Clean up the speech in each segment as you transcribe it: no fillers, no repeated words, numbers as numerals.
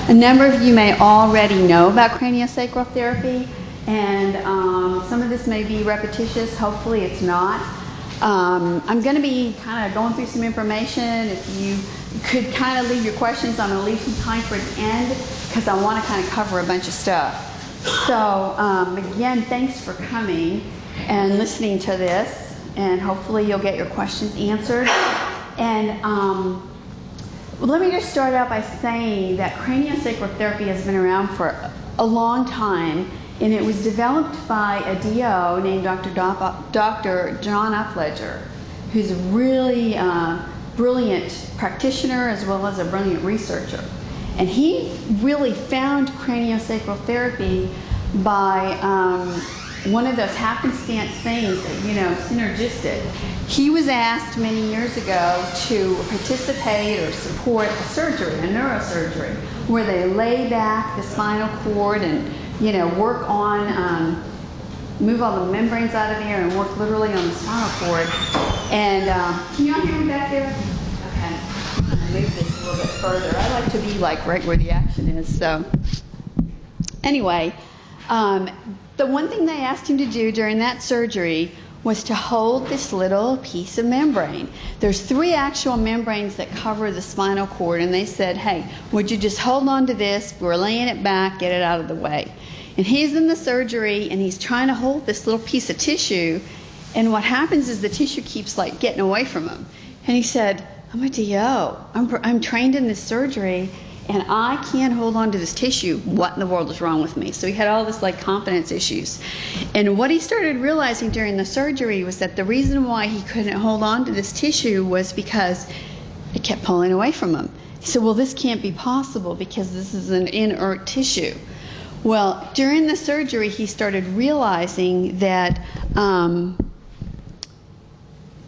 A number of you may already know about craniosacral therapy, and some of this may be repetitious. Hopefully it's not. I'm going to be kind of going through some information. If you could kind of leave your questions, I'm going to leave some time for the end because I want to kind of cover a bunch of stuff. So again, thanks for coming and listening to this, and hopefully you'll get your questions answered. And let me just start out by saying that craniosacral therapy has been around for a long time, and it was developed by a DO named Dr. John Upledger, who's a really brilliant practitioner as well as a brilliant researcher. And he really found craniosacral therapy by one of those happenstance things that, you know, synergistic. He was asked many years ago to participate or support a surgery, a neurosurgery, where they lay back the spinal cord and, you know, work on, move all the membranes out of there and work literally on the spinal cord. And can you all hear me back there? Okay. I'm going to move this a little bit further. I like to be like right where the action is. So anyway, the one thing they asked him to do during that surgery was to hold this little piece of membrane. There's 3 actual membranes that cover the spinal cord, and they said, hey, would you just hold on to this? We're laying it back, get it out of the way. And he's in the surgery, and he's trying to hold this little piece of tissue, and what happens is the tissue keeps like getting away from him. And he said, I'm a DO. I'm trained in this surgery, and I can't hold on to this tissue. What in the world is wrong with me? So he had all this like confidence issues. And what he started realizing during the surgery was that the reason why he couldn't hold on to this tissue was because it kept pulling away from him. He said, well, this can't be possible because this is an inert tissue. Well, during the surgery, he started realizing that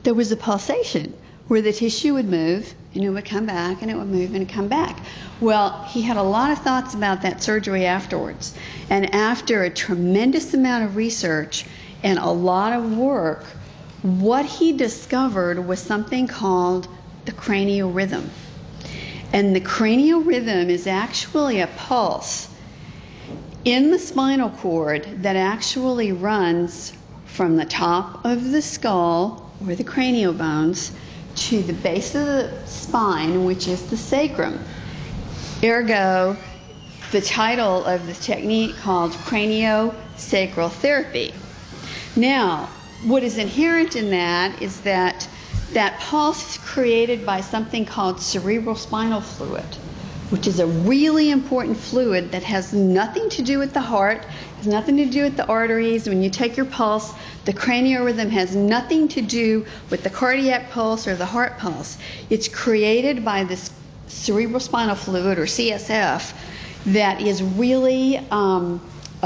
there was a pulsation where the tissue would move and it would come back and it would move and come back. Well, he had a lot of thoughts about that surgery afterwards. And after a tremendous amount of research and a lot of work, what he discovered was something called the cranial rhythm. And the cranial rhythm is actually a pulse in the spinal cord that actually runs from the top of the skull or the cranial bones to the base of the spine, which is the sacrum. Ergo, the title of this technique called Craniosacral Therapy. Now, what is inherent in that is that that pulse is created by something called cerebral spinal fluid, which is a really important fluid that has nothing to do with the heart, has nothing to do with the arteries. When you take your pulse, the cranial rhythm has nothing to do with the cardiac pulse or the heart pulse. It's created by this cerebral spinal fluid, or CSF, that is really a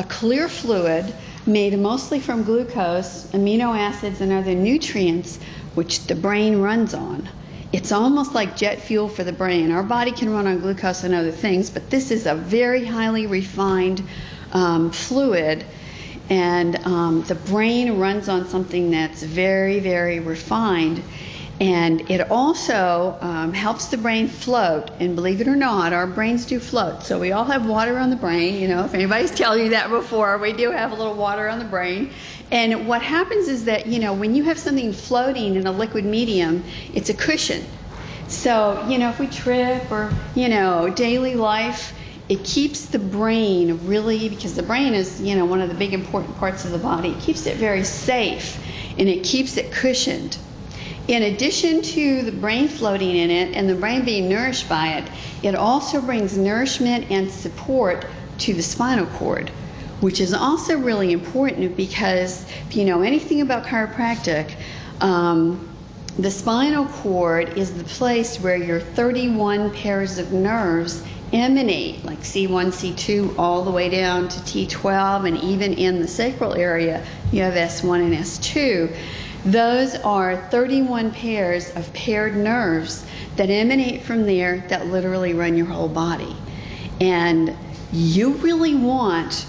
clear fluid made mostly from glucose, amino acids, and other nutrients, which the brain runs on. It's almost like jet fuel for the brain. Our body can run on glucose and other things, but this is a very highly refined fluid, and the brain runs on something that's very, very refined. And it also helps the brain float. And believe it or not, our brains do float. So we all have water on the brain. You know, if anybody's telling you that before, we do have a little water on the brain. And what happens is that, you know, when you have something floating in a liquid medium, it's a cushion. So, you know, if we trip or, you know, daily life, it keeps the brain really, because the brain is, you know, one of the big important parts of the body, it keeps it very safe and it keeps it cushioned. In addition to the brain floating in it and the brain being nourished by it, it also brings nourishment and support to the spinal cord, which is also really important because if you know anything about chiropractic, the spinal cord is the place where your 31 pairs of nerves emanate, like C1, C2, all the way down to T12, and even in the sacral area, you have S1 and S2. Those are 31 pairs of paired nerves that emanate from there that literally run your whole body. And you really want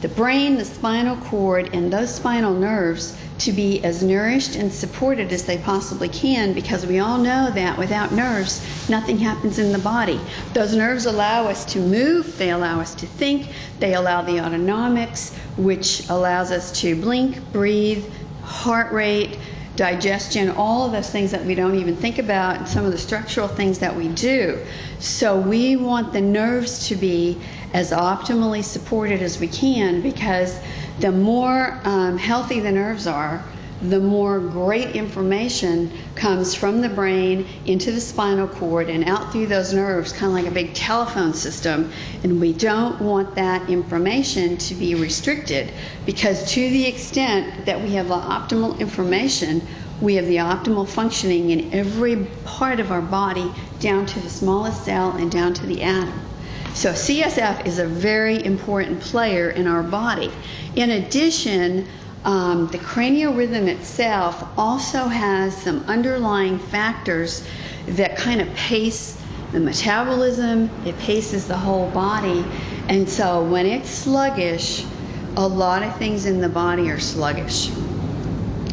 the brain, the spinal cord, and those spinal nerves to be as nourished and supported as they possibly can, because we all know that without nerves, nothing happens in the body. Those nerves allow us to move, they allow us to think, they allow the autonomics, which allows us to blink, breathe, heart rate, digestion, all of those things that we don't even think about, and some of the structural things that we do. So we want the nerves to be as optimally supported as we can, because the more healthy the nerves are, the more great information comes from the brain into the spinal cord and out through those nerves, kind of like a big telephone system. And we don't want that information to be restricted, because to the extent that we have the optimal information, we have the optimal functioning in every part of our body, down to the smallest cell and down to the atom. So CSF is a very important player in our body. In addition, the cranial rhythm itself also has some underlying factors that kind of pace the metabolism, it paces the whole body, and so when it's sluggish, a lot of things in the body are sluggish.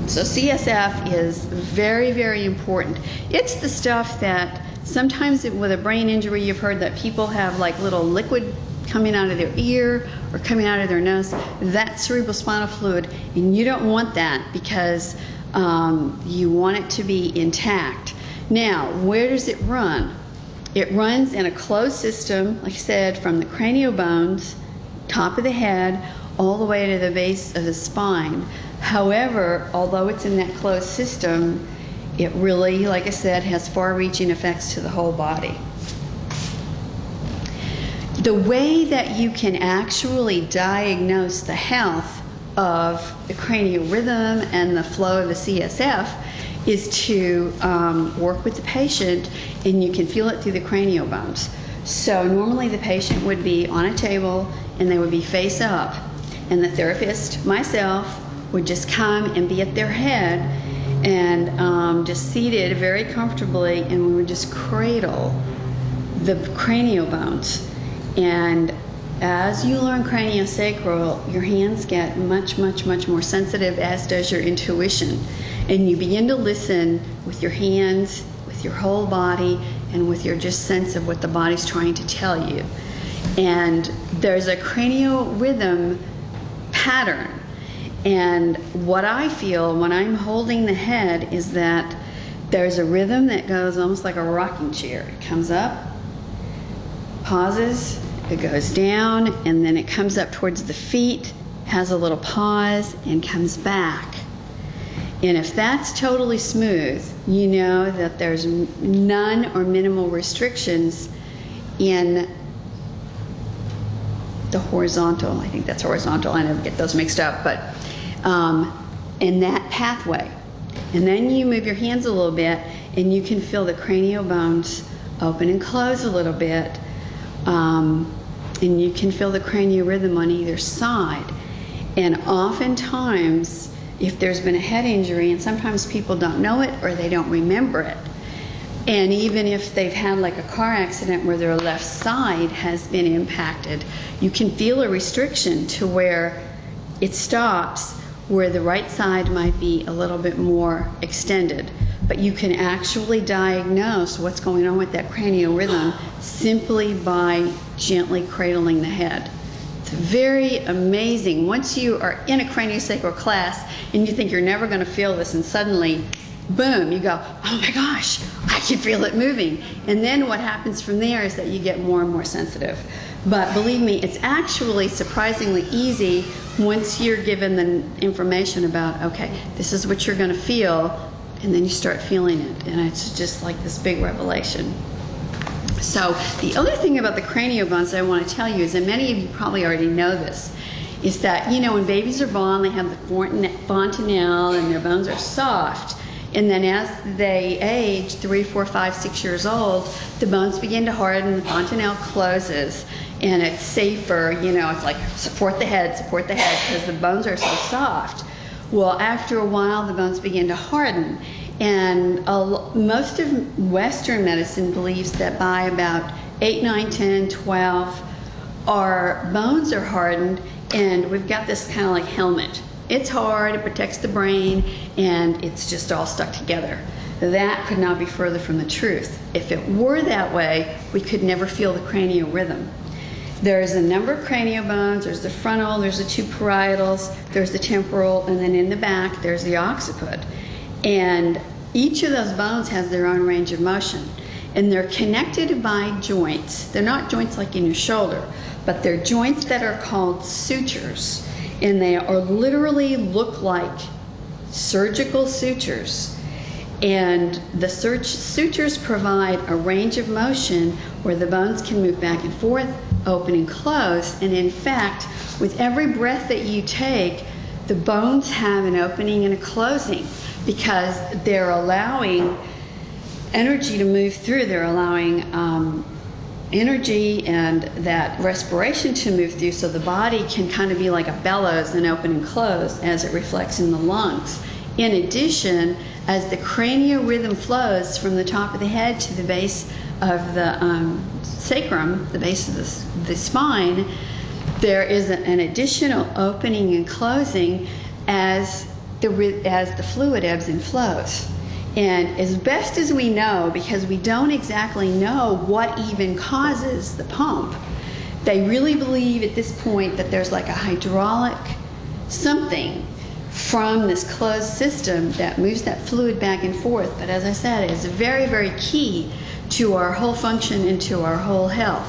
So CSF is very, very important. It's the stuff that sometimes with a brain injury, you've heard that people have like little liquid coming out of their ear or coming out of their nose. That's cerebrospinal fluid, and you don't want that, because you want it to be intact. Now, where does it run? It runs in a closed system, like I said, from the cranial bones, top of the head, all the way to the base of the spine. However, although it's in that closed system, it really, like I said, has far-reaching effects to the whole body. The way that you can actually diagnose the health of the cranial rhythm and the flow of the CSF is to work with the patient, and you can feel it through the cranial bones. So normally the patient would be on a table and they would be face up, and the therapist, myself, would just come and be at their head and just seated very comfortably, and we would just cradle the cranial bones. And as you learn craniosacral, your hands get much, much, much more sensitive, as does your intuition. And you begin to listen with your hands, with your whole body, and with your just sense of what the body's trying to tell you. And there's a cranial rhythm pattern. And what I feel when I'm holding the head is that there's a rhythm that goes almost like a rocking chair. It comes up, pauses, it goes down, and then it comes up towards the feet, has a little pause, and comes back. And if that's totally smooth, you know that there's none or minimal restrictions in the horizontal. I think that's horizontal. I never get those mixed up, but in that pathway. And then you move your hands a little bit, and you can feel the cranial bones open and close a little bit. And you can feel the cranial rhythm on either side. And oftentimes, if there's been a head injury, and sometimes people don't know it or they don't remember it, and even if they've had like a car accident where their left side has been impacted, you can feel a restriction to where it stops, where the right side might be a little bit more extended. But you can actually diagnose what's going on with that cranial rhythm simply by gently cradling the head. It's very amazing. Once you are in a craniosacral class and you think you're never going to feel this, and suddenly, boom, you go, oh my gosh, I can feel it moving. And then what happens from there is that you get more and more sensitive. But believe me, it's actually surprisingly easy once you're given the information about, okay, this is what you're going to feel, and then you start feeling it, and it's just like this big revelation. So the other thing about the cranial bones that I want to tell you is, and many of you probably already know this, is that, you know, when babies are born, they have the fontanelle and their bones are soft. And then as they age, 3, 4, 5, 6 years old, the bones begin to harden, the fontanelle closes, and it's safer, you know, it's like support the head, because the bones are so soft. Well, after a while, the bones begin to harden. And most of Western medicine believes that by about 8, 9, 10, 12, our bones are hardened, and we've got this kind of like helmet It's hard, it protects the brain, and it's just all stuck together. That could not be further from the truth. If it were that way, we could never feel the cranial rhythm. There's a number of cranial bones. There's the frontal, there's the two parietals, there's the temporal, and then in the back there's the occiput. And each of those bones has their own range of motion. And they're connected by joints. They're not joints like in your shoulder, but they're joints that are called sutures. And they are literally look like surgical sutures. And the sutures provide a range of motion where the bones can move back and forth, open and close. And in fact, with every breath that you take, the bones have an opening and a closing because they're allowing energy to move through. They're allowing energy and that respiration to move through, so the body can kind of be like a bellows and open and close as it reflects in the lungs. In addition, as the cranial rhythm flows from the top of the head to the base of the sacrum, the base of the spine, there is an additional opening and closing as the fluid ebbs and flows. And as best as we know, because we don't exactly know what even causes the pump, they really believe at this point that there's like a hydraulic something from this closed system that moves that fluid back and forth. But as I said, it's very, very key to our whole function and to our whole health.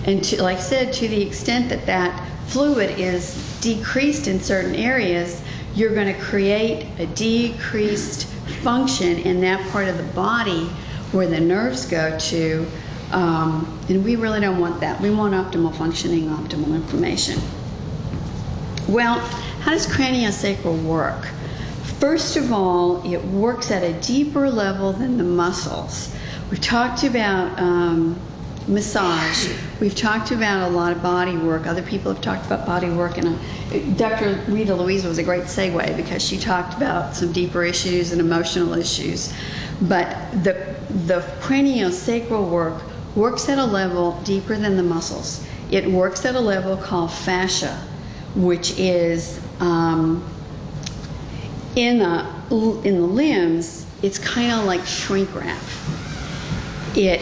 And to, like I said, to the extent that that fluid is decreased in certain areas, you're going to create a decreased function in that part of the body where the nerves go to, and we really don't want that. We want optimal functioning, optimal inflammation. Well, how does craniosacral work? First of all, it works at a deeper level than the muscles. We've talked about massage. We've talked about a lot of body work. Other people have talked about body work, and Dr. Rita Louise was a great segue because she talked about some deeper issues and emotional issues. But the craniosacral work works at a level deeper than the muscles. It works at a level called fascia, which is in the limbs. It's kind of like shrink wrap. It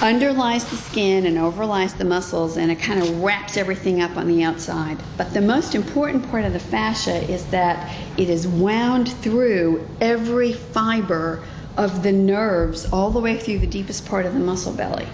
underlies the skin and overlies the muscles, and it kind of wraps everything up on the outside. But the most important part of the fascia is that it is wound through every fiber of the nerves all the way through the deepest part of the muscle belly.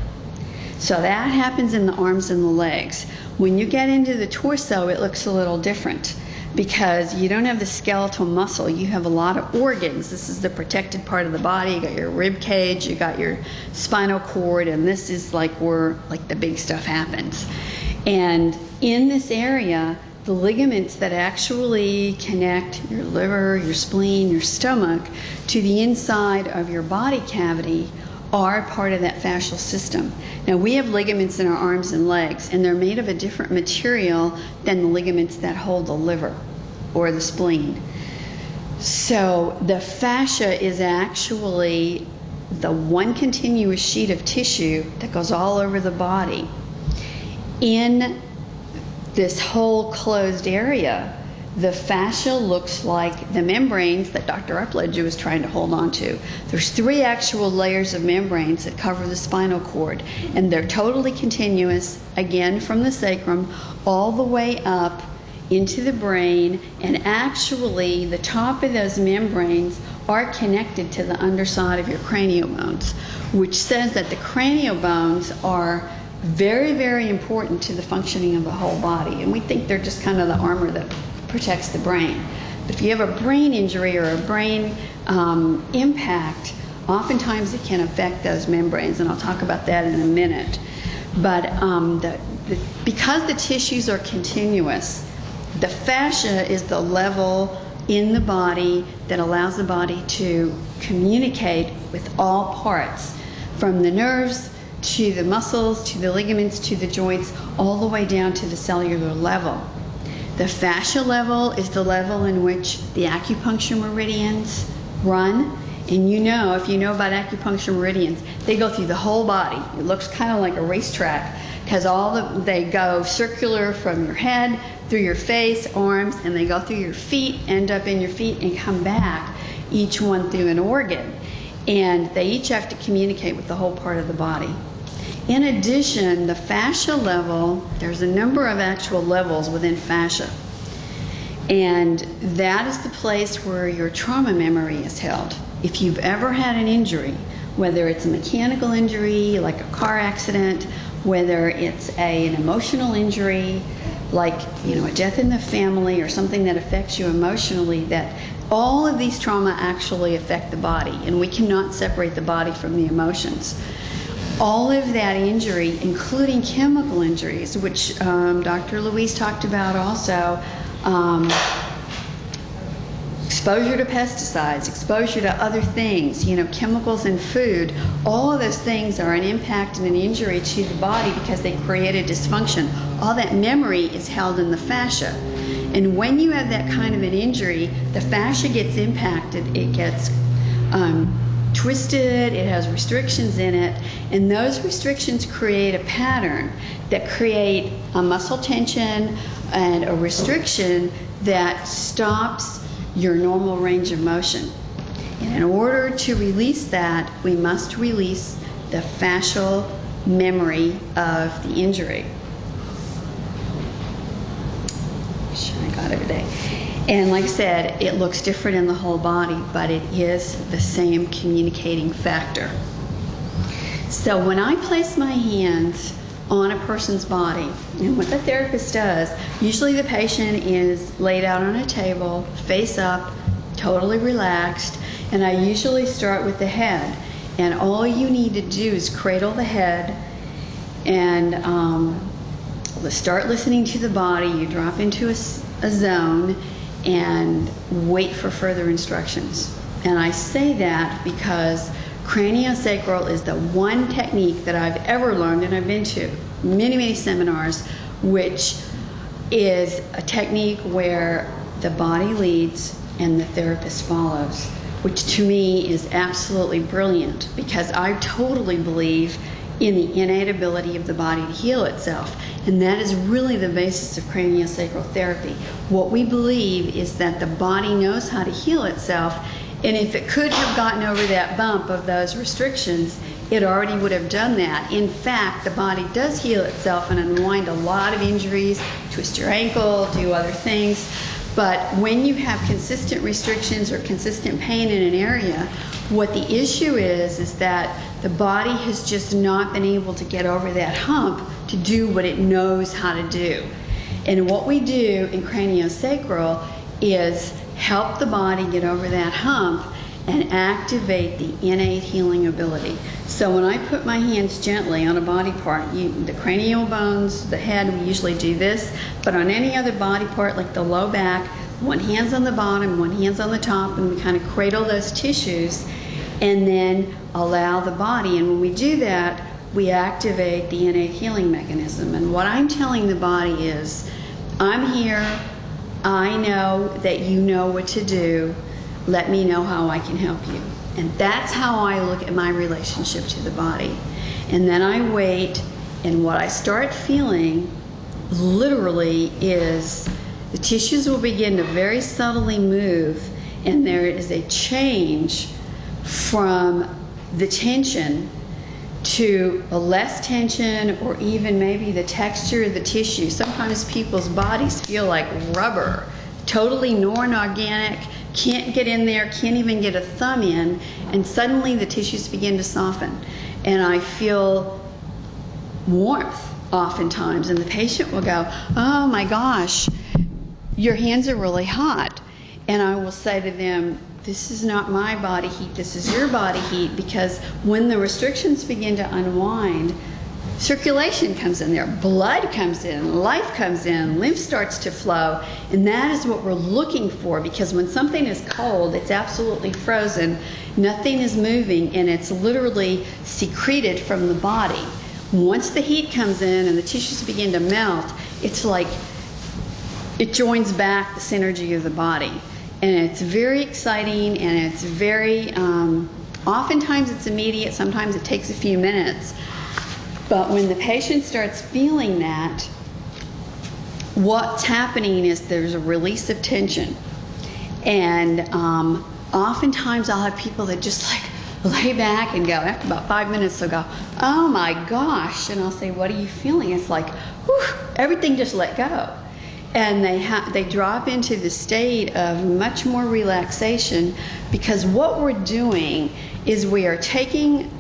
So that happens in the arms and the legs. When you get into the torso, it looks a little different because you don't have the skeletal muscle. You have a lot of organs. This is the protected part of the body. You got your rib cage, you got your spinal cord, and this is like where like the big stuff happens. And in this area, the ligaments that actually connect your liver, your spleen, your stomach to the inside of your body cavity are part of that fascial system. Now, we have ligaments in our arms and legs, and they're made of a different material than the ligaments that hold the liver or the spleen. So the fascia is actually the one continuous sheet of tissue that goes all over the body. In this whole closed area, the fascia looks like the membranes that Dr. Upledge was trying to hold on to. There's 3 actual layers of membranes that cover the spinal cord, and they're totally continuous, again from the sacrum all the way up into the brain, and actually the top of those membranes are connected to the underside of your cranial bones, which says that the cranial bones are very, very important to the functioning of the whole body. And we think they're just kind of the armor that protects the brain. But if you have a brain injury or a brain impact, oftentimes it can affect those membranes, and I'll talk about that in a minute. But because the tissues are continuous, the fascia is the level in the body that allows the body to communicate with all parts, from the nerves to the muscles to the ligaments to the joints, all the way down to the cellular level. The fascia level is the level in which the acupuncture meridians run. And you know, if you know about acupuncture meridians, they go through the whole body. It looks kind of like a racetrack because they go circular from your head through your face, arms, and they go through your feet, end up in your feet, and come back, each one through an organ. And they each have to communicate with the whole part of the body. In addition, the fascia level, there's a number of actual levels within fascia. And that is the place where your trauma memory is held. If you've ever had an injury, whether it's a mechanical injury like a car accident, whether it's an emotional injury like a death in the family or something that affects you emotionally, that all of these trauma actually affect the body, and we cannot separate the body from the emotions. All of that injury, including chemical injuries, which Dr. Louise talked about also, exposure to pesticides, exposure to other things, chemicals in food, all of those things are an impact and an injury to the body because they create a dysfunction. All that memory is held in the fascia. And when you have that kind of an injury, the fascia gets impacted, it gets twisted, it has restrictions in it, and those restrictions create a pattern that create a muscle tension and a restriction that stops your normal range of motion. And in order to release that, we must release the fascial memory of the injury. I got it today. And like I said, it looks different in the whole body, but it is the same communicating factor. So when I place my hands on a person's body, and what the therapist does, usually the patient is laid out on a table, face up, totally relaxed, and I usually start with the head. And all you need to do is cradle the head and start listening to the body. You drop into a zone and wait for further instructions. And I say that because craniosacral is the one technique that I've ever learned, and I've been to many, many seminars, which is a technique where the body leads and the therapist follows, which to me is absolutely brilliant because I totally believe in the innate ability of the body to heal itself. And that is really the basis of craniosacral therapy. What we believe is that the body knows how to heal itself, and if it could have gotten over that bump of those restrictions, it already would have done that. In fact, the body does heal itself and unwind a lot of injuries, twist your ankle, do other things. But when you have consistent restrictions or consistent pain in an area, what the issue is that the body has just not been able to get over that hump to do what it knows how to do. And what we do in craniosacral is help the body get over that hump and activate the innate healing ability. So when I put my hands gently on a body part, the cranial bones, the head, we usually do this, but on any other body part like the low back, one hand's on the bottom, one hand's on the top, and we kind of cradle those tissues and then allow the body. And when we do that, we activate the innate healing mechanism. And what I'm telling the body is, I'm here, I know that you know what to do, let me know how I can help you. And that's how I look at my relationship to the body. And then I wait, and what I start feeling literally is the tissues will begin to very subtly move, and there is a change from the tension to a less tension, or even maybe the texture of the tissue. Sometimes people's bodies feel like rubber, totally non-organic, can't get in there, can't even get a thumb in, and suddenly the tissues begin to soften. And I feel warmth oftentimes, and the patient will go, oh my gosh, your hands are really hot. And I will say to them, this is not my body heat, this is your body heat, because when the restrictions begin to unwind, circulation comes in there, blood comes in, life comes in, lymph starts to flow, and that is what we're looking for, because when something is cold, it's absolutely frozen, nothing is moving, and it's literally secreted from the body. Once the heat comes in and the tissues begin to melt, it's like it joins back the synergy of the body. And it's very exciting, and it's very, oftentimes it's immediate, sometimes it takes a few minutes. But when the patient starts feeling that, what's happening is there's a release of tension. And oftentimes I'll have people that just like lay back and go, after about 5 minutes they'll go, oh my gosh. And I'll say, what are you feeling? It's like, whew, everything just let go. And they drop into the state of much more relaxation, because what we're doing is we are taking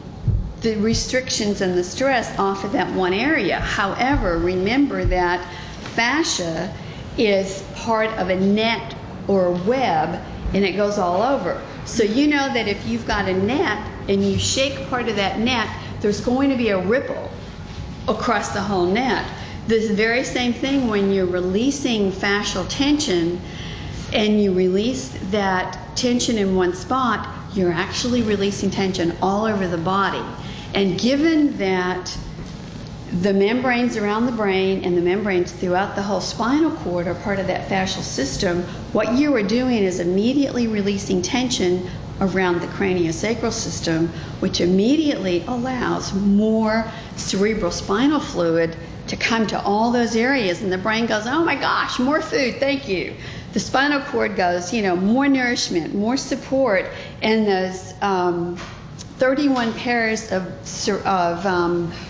the restrictions and the stress off of that one area. However, remember that fascia is part of a net or a web, and it goes all over. So you know that if you've got a net and you shake part of that net, there's going to be a ripple across the whole net. This very same thing when you're releasing fascial tension and you release that tension in one spot, you're actually releasing tension all over the body. And given that the membranes around the brain and the membranes throughout the whole spinal cord are part of that fascial system, what you are doing is immediately releasing tension around the craniosacral system, which immediately allows more cerebral spinal fluid to come to all those areas, and the brain goes, oh my gosh, more food, thank you. The spinal cord goes, more nourishment, more support, and those 31 pairs of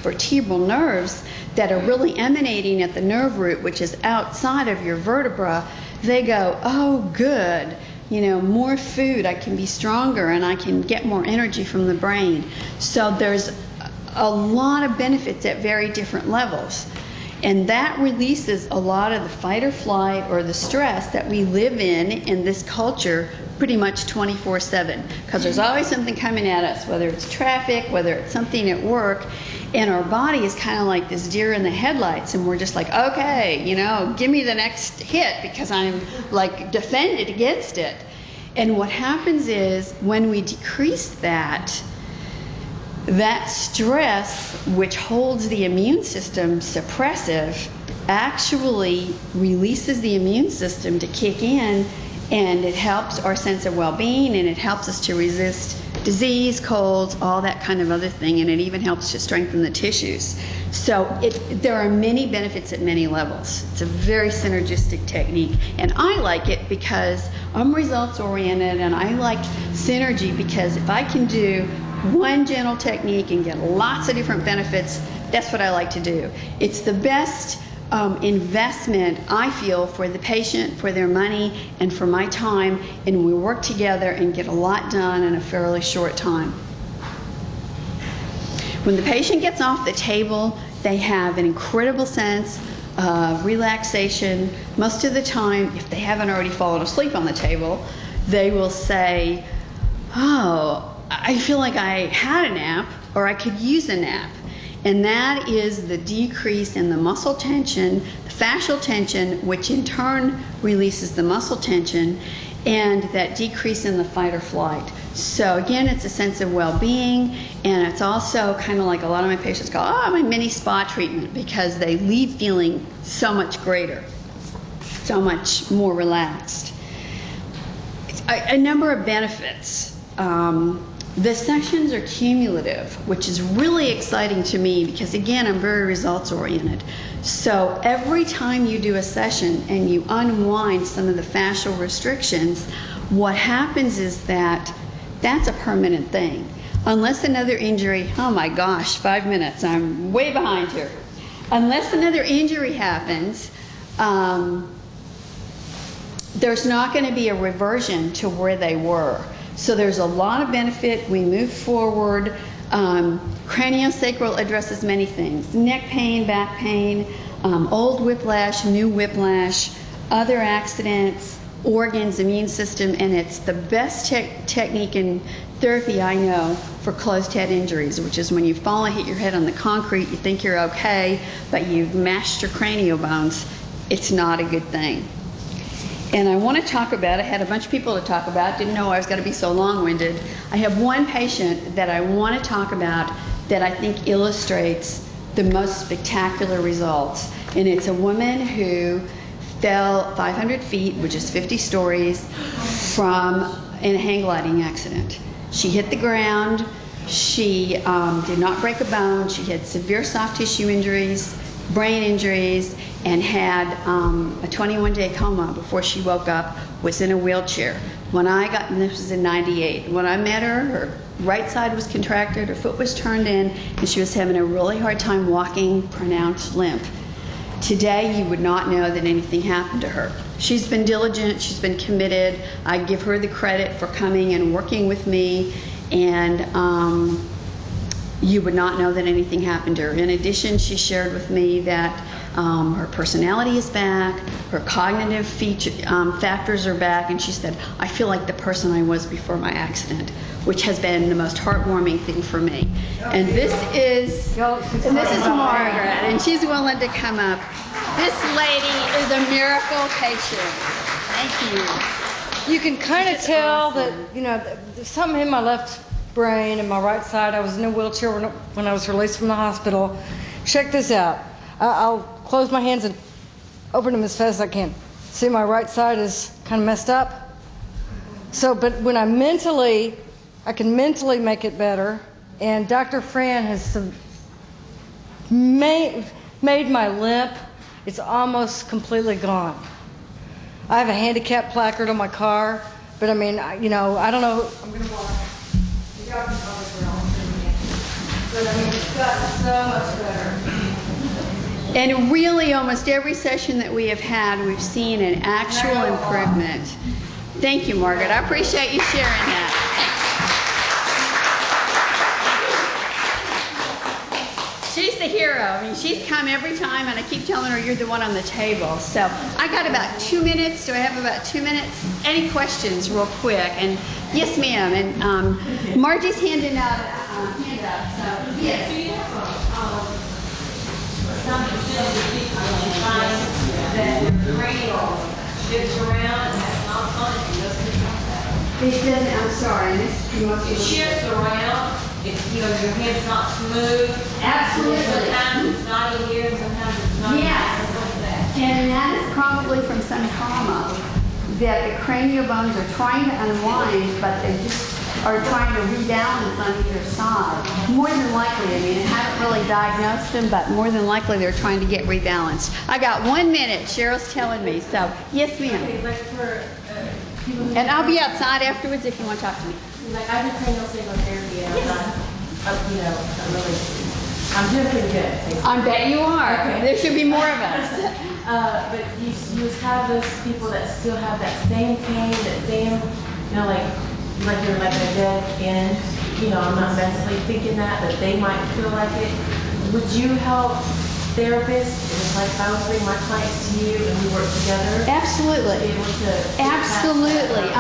vertebral nerves that are really emanating at the nerve root, which is outside of your vertebra, they go, oh good, more food, I can be stronger and I can get more energy from the brain. So there's a lot of benefits at very different levels. And that releases a lot of the fight or flight or the stress that we live in this culture pretty much 24/7. Because there's always something coming at us, whether it's traffic, whether it's something at work. And our body is kind of like this deer in the headlights, and we're just like, okay, give me the next hit because I'm like defended against it. And what happens is when we decrease that stress, which holds the immune system suppressive, actually releases the immune system to kick in, and it helps our sense of well-being, and it helps us to resist disease, colds, all that kind of other thing, and it even helps to strengthen the tissues. So there are many benefits at many levels. It's a very synergistic technique, and I like it because I'm results oriented, and I like synergy because if I can do one gentle technique and get lots of different benefits, that's what I like to do. It's the best investment, I feel, for the patient, for their money, and for my time, and we work together and get a lot done in a fairly short time. When the patient gets off the table, they have an incredible sense of relaxation. Most of the time, if they haven't already fallen asleep on the table, they will say, oh, I feel like I had a nap, or I could use a nap. And that is the decrease in the muscle tension, the fascial tension, which in turn releases the muscle tension, and that decrease in the fight or flight. So again, it's a sense of well-being, and it's also kind of like a lot of my patients go, oh, my mini spa treatment, because they leave feeling so much greater, so much more relaxed. A number of benefits. The sessions are cumulative, which is really exciting to me because, again, I'm very results oriented. So every time you do a session and you unwind some of the fascial restrictions, what happens is that that's a permanent thing. Unless another injury, oh my gosh, 5 minutes, I'm way behind here. Unless another injury happens, there's not going to be a reversion to where they were. So there's a lot of benefit. We move forward. Craniosacral addresses many things: neck pain, back pain, old whiplash, new whiplash, other accidents, organs, immune system, and it's the best technique in therapy I know for closed head injuries, which is when you fall and hit your head on the concrete, you think you're okay, but you've mashed your cranial bones. It's not a good thing. And I want to talk about, I had a bunch of people to talk about, didn't know I was going to be so long-winded. I have one patient that I want to talk about that I think illustrates the most spectacular results. And it's a woman who fell 500 feet, which is 50 stories, in a hang gliding accident. She hit the ground. She did not break a bone. She had severe soft tissue injuries, brain injuries, and had a 21-day coma before she woke up, was in a wheelchair. When I got, and this was in '98, when I met her, her right side was contracted, her foot was turned in, and she was having a really hard time walking, pronounced limp. Today, you would not know that anything happened to her. She's been diligent, she's been committed. I give her the credit for coming and working with me, and you would not know that anything happened to her. In addition, she shared with me that her personality is back, her cognitive factors are back, and she said, I feel like the person I was before my accident, which has been the most heartwarming thing for me. And this is Margaret, and she's willing to come up. This lady is a miracle patient. Thank you. You can kind of tell that, you know, there's something in my left brain and my right side. I was in a wheelchair when I was released from the hospital. Check this out. I'll close my hands and open them as fast as I can. See, my right side is kind of messed up. So, but when I can mentally make it better, and Dr. Fran has made my limp, it's almost completely gone. I have a handicap placard on my car, but I mean, you know, I don't know. I'm going to walk. You got me but I mean, it's gotten so much better. And really, almost every session that we have had, we've seen an actual improvement. Thank you, Margaret. I appreciate you sharing that. She's the hero. I mean, she's come every time, and I keep telling her you're the one on the table. So I got about 2 minutes. Do I have about 2 minutes? Any questions real quick? And yes, ma'am. And Margie's handing out a handout. So yes. Some percentage of people will find that the cranial shifts around and that's not funny. It doesn't, I'm sorry, It shifts around. It's, you know, your head's not smooth. Absolutely. Sometimes it's not in here, sometimes it's not. Yes. And that is probably from some trauma that the cranial bones are trying to unwind, but they just are trying to rebalance on either side. More than likely, I mean, I haven't really diagnosed them, but more than likely they're trying to get rebalanced. I got 1 minute, Cheryl's telling me, so yes ma'am. Okay, but for people And I'll be outside afterwards if you want to talk to me. like I do cranialsacral therapy and I'm not, you know, I'm doing pretty good. Basically. I bet you are. Okay. There should be more of us. But you have those people that still have that same pain, that same, you know, like you're like a dead end. You know, I'm not mentally thinking that, but they might feel like it. Would you help therapists? It's like if I was bringing my clients to you and we work together. Absolutely. To be able to Absolutely.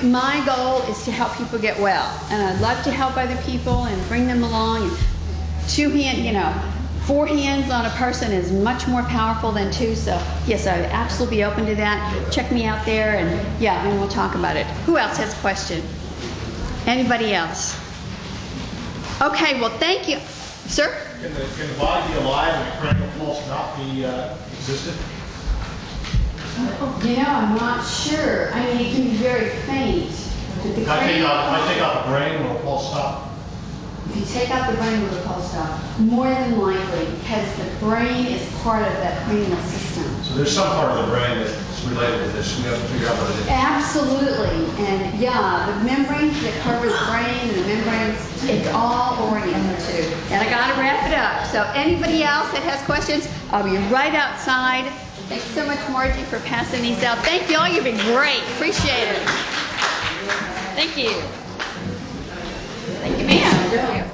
My goal is to help people get well, and I'd love to help other people and bring them along. And 4 hands on a person is much more powerful than 2. So yes, I would absolutely be open to that. Check me out there, and yeah, and we'll talk about it. Who else has a question? Anybody else? Okay, well, thank you, sir. Can the body be alive and the cranial pulse not be existent? I'm not sure. I mean, it can be very faint. If I take out the brain, will the pulse stop? If you take out the brain, will the pulse stop? More than likely, because the brain is part of that cranial system. So there's some part of the brain that's related to this. We have to figure out what it is. Absolutely. And yeah, the membranes that cover the brain and the membranes, it's all oriented to. And I got to wrap it up. So anybody else that has questions, I'll be right outside. Thanks so much, Margie, for passing these out. Thank you all. You've been great. Appreciate it. Thank you. Thank you, ma'am.